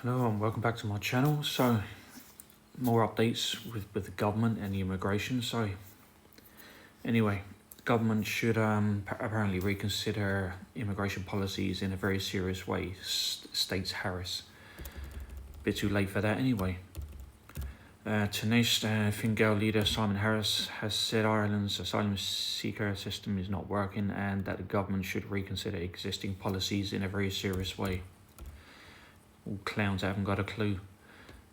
Hello and welcome back to my channel. So, more updates with the government and the immigration. So, anyway, government should apparently reconsider immigration policies in a very serious way, states Harris. Bit too late for that anyway. Tenacious Fine Gael leader Simon Harris has said Ireland's asylum seeker system is not working and that the government should reconsider existing policies in a very serious way. All clowns haven't got a clue.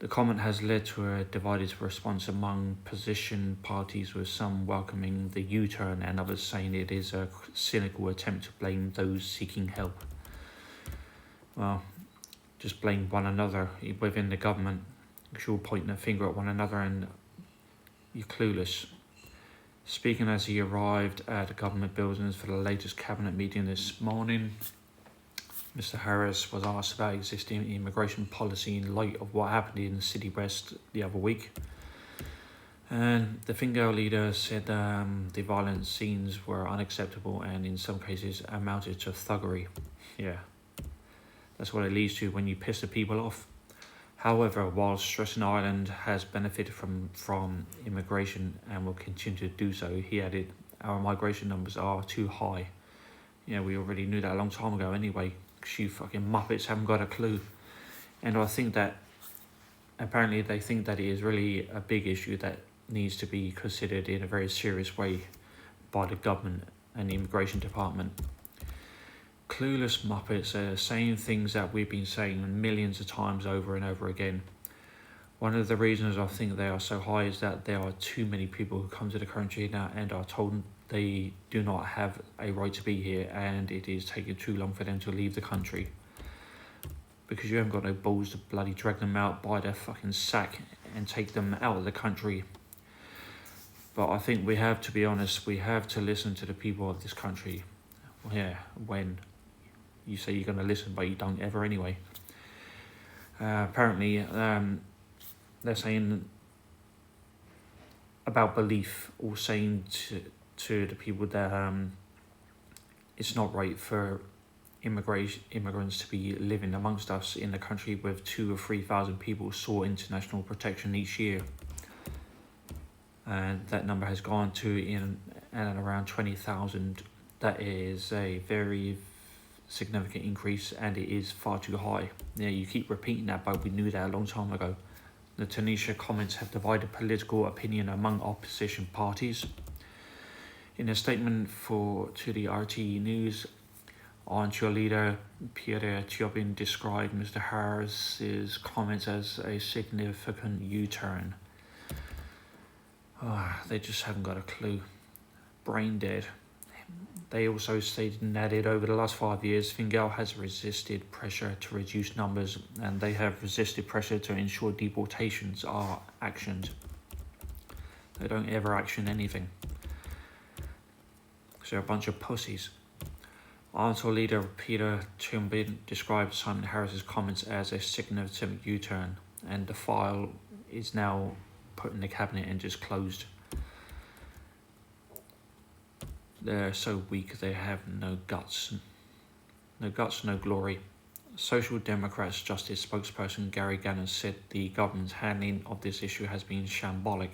The comment has led to a divided response among position parties, with some welcoming the U-turn and others saying it is a cynical attempt to blame those seeking help. Well, just blame one another within the government. You're all pointing a finger at one another and you're clueless. Speaking as he arrived at the government buildings for the latest cabinet meeting this morning, Mr. Harris was asked about existing immigration policy in light of what happened in City West the other week. And the Fine Gael leader said the violent scenes were unacceptable and in some cases amounted to thuggery. Yeah, that's what it leads to when you piss the people off. However, while stressing Ireland has benefited from immigration and will continue to do so, he added, our migration numbers are too high. Yeah, we already knew that a long time ago anyway. You fucking muppets haven't got a clue. And I think that apparently they think that it is really a big issue that needs to be considered in a very serious way by the government and the immigration department. Clueless muppets are saying things that we've been saying millions of times over and over again. One of the reasons I think they are so high is that there are too many people who come to the country now and are told they do not have a right to be here, and it is taking too long for them to leave the country because you haven't got no balls to bloody drag them out by their fucking sack and take them out of the country. But I think we have to be honest, we have to listen to the people of this country. Yeah, when you say you're going to listen but you don't ever anyway. Apparently they're saying about belief, or saying to the people that it's not right for immigrants to be living amongst us in the country with 2,000 or 3,000 people sought international protection each year. And that number has gone to in and around 20,000. That is a very significant increase and it is far too high. Yeah, you keep repeating that, but we knew that a long time ago. The Taoiseach comments have divided political opinion among opposition parties. In a statement to the RTE News, Ontario leader Pierre Thiobin described Mr. Harris's comments as a significant U-turn. They just haven't got a clue. Brain dead. They also stated that over the last 5 years, Fine Gael has resisted pressure to reduce numbers, and they have resisted pressure to ensure deportations are actioned. They don't ever action anything. They're a bunch of pussies. Ontario leader Peter Thiobin described Simon Harris's comments as a significant U-turn, and the file is now put in the cabinet and just closed. They're so weak they have no guts. No guts, no glory. Social Democrats Justice spokesperson Gary Gannon said the government's handling of this issue has been shambolic.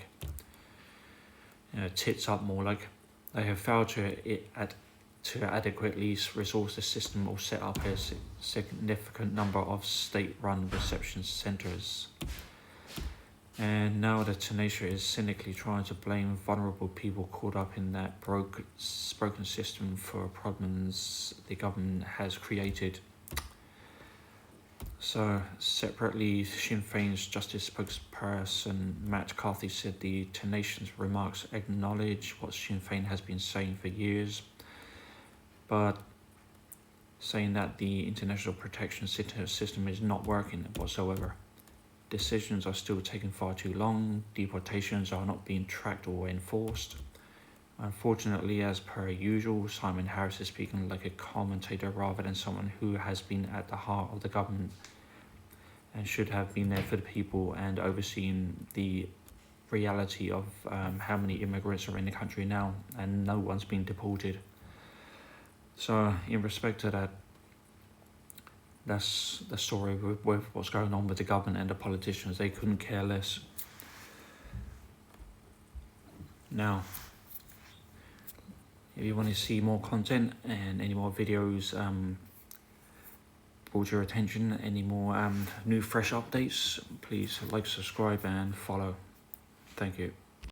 Tits up more like. They have failed to adequately resource the system or set up a significant number of state-run reception centres. And now the Taoiseach is cynically trying to blame vulnerable people caught up in that broken system for problems the government has created. So, separately, Sinn Féin's Justice spokesperson Matt Carthy said the Taoiseach's remarks acknowledge what Sinn Féin has been saying for years, but saying that the international protection system is not working whatsoever. Decisions are still taking far too long, deportations are not being tracked or enforced. Unfortunately, as per usual, Simon Harris is speaking like a commentator rather than someone who has been at the heart of the government and should have been there for the people and overseeing the reality of how many immigrants are in the country now and no one's been deported. So in respect to that, That's the story with what's going on with the government and the politicians. They couldn't care less. Now, if you want to see more content and any more videos brought your attention, any more new fresh updates, please like, subscribe and follow. Thank you.